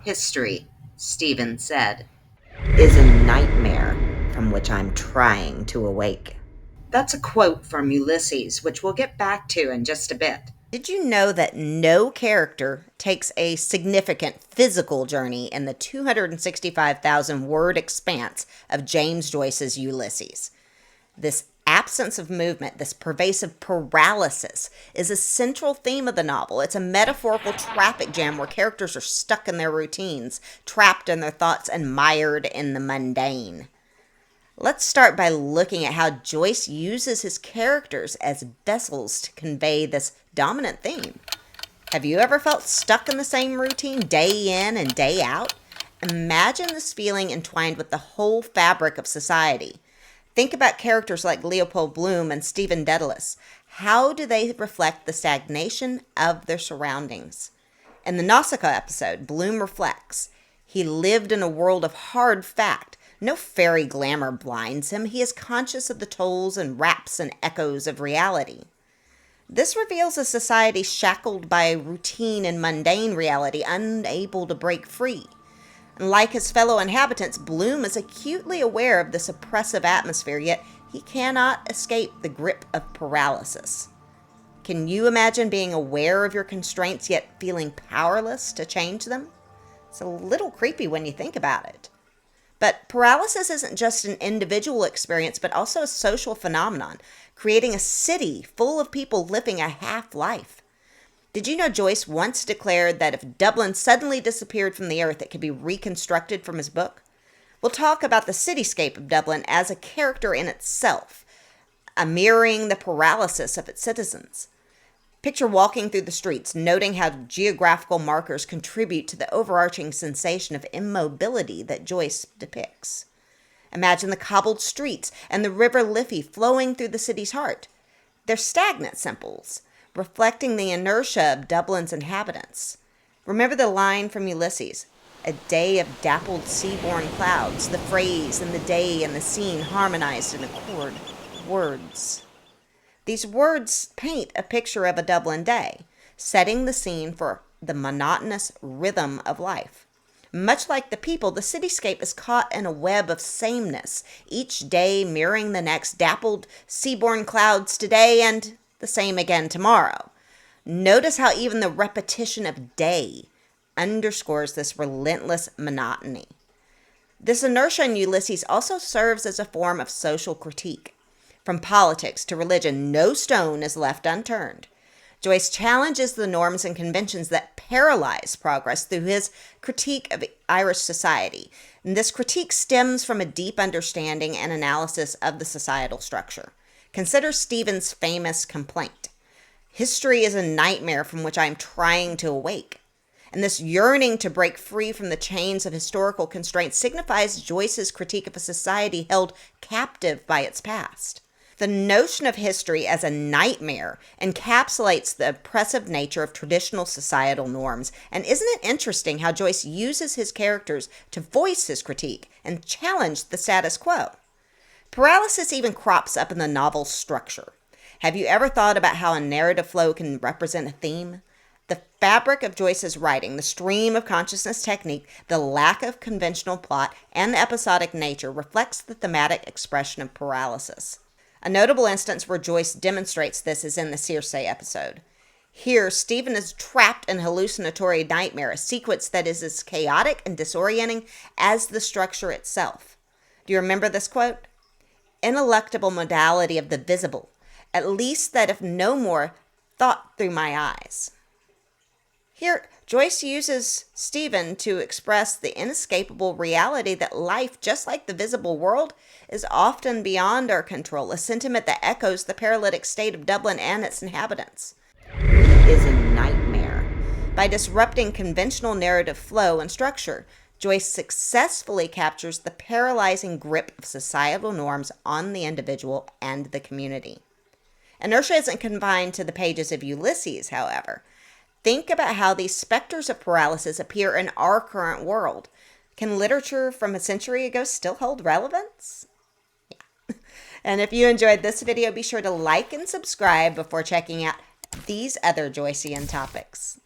History, Stephen said, is a nightmare from which I'm trying to awake. That's a quote from Ulysses, which we'll get back to in just a bit. Did you know that no character takes a significant physical journey in the 265,000 word expanse of James Joyce's Ulysses? This absence of movement, this pervasive paralysis, is a central theme of the novel. It's a metaphorical traffic jam where characters are stuck in their routines, trapped in their thoughts, and mired in the mundane. Let's start by looking at how Joyce uses his characters as vessels to convey this dominant theme. Have you ever felt stuck in the same routine day in and day out? Imagine this feeling entwined with the whole fabric of society. Think about characters like Leopold Bloom and Stephen Dedalus. How do they reflect the stagnation of their surroundings? In the Nausicaa episode, Bloom reflects. He lived in a world of hard fact. No fairy glamour blinds him. He is conscious of the tolls and raps and echoes of reality. This reveals a society shackled by routine and mundane reality, unable to break free. And like his fellow inhabitants, Bloom is acutely aware of this oppressive atmosphere, yet he cannot escape the grip of paralysis. Can you imagine being aware of your constraints, yet feeling powerless to change them? It's a little creepy when you think about it. But paralysis isn't just an individual experience, but also a social phenomenon, creating a city full of people living a half-life. Did you know Joyce once declared that if Dublin suddenly disappeared from the earth, it could be reconstructed from his book? We'll talk about the cityscape of Dublin as a character in itself, mirroring the paralysis of its citizens. Picture walking through the streets, noting how geographical markers contribute to the overarching sensation of immobility that Joyce depicts. Imagine the cobbled streets and the river Liffey flowing through the city's heart. They're stagnant symbols, reflecting the inertia of Dublin's inhabitants. Remember the line from Ulysses, "A day of dappled seaborne clouds, the phrase and the day and the scene harmonized in accord." Words. These words paint a picture of a Dublin day, setting the scene for the monotonous rhythm of life. Much like the people, the cityscape is caught in a web of sameness, each day mirroring the next, dappled seaborne clouds today and the same again tomorrow. Notice how even the repetition of day underscores this relentless monotony. This inertia in Ulysses also serves as a form of social critique. From politics to religion, no stone is left unturned. Joyce challenges the norms and conventions that paralyze progress through his critique of Irish society. And this critique stems from a deep understanding and analysis of the societal structure. Consider Stephen's famous complaint. History is a nightmare from which I am trying to awake. And this yearning to break free from the chains of historical constraints signifies Joyce's critique of a society held captive by its past. The notion of history as a nightmare encapsulates the oppressive nature of traditional societal norms. And isn't it interesting how Joyce uses his characters to voice his critique and challenge the status quo? Paralysis even crops up in the novel's structure. Have you ever thought about how a narrative flow can represent a theme? The fabric of Joyce's writing, the stream of consciousness technique, the lack of conventional plot, and the episodic nature reflects the thematic expression of paralysis. A notable instance where Joyce demonstrates this is in the Circe episode. Here, Stephen is trapped in hallucinatory nightmare, a sequence that is as chaotic and disorienting as the structure itself. Do you remember this quote? "Ineluctable modality of the visible, at least that if no more, thought through my eyes." Here, Joyce uses Stephen to express the inescapable reality that life, just like the visible world, is often beyond our control, a sentiment that echoes the paralytic state of Dublin and its inhabitants. It is a nightmare. By disrupting conventional narrative flow and structure, Joyce successfully captures the paralyzing grip of societal norms on the individual and the community. Inertia isn't confined to the pages of Ulysses, however. Think about how these specters of paralysis appear in our current world. Can literature from a century ago still hold relevance? Yeah. And if you enjoyed this video, be sure to like and subscribe before checking out these other Joycean topics.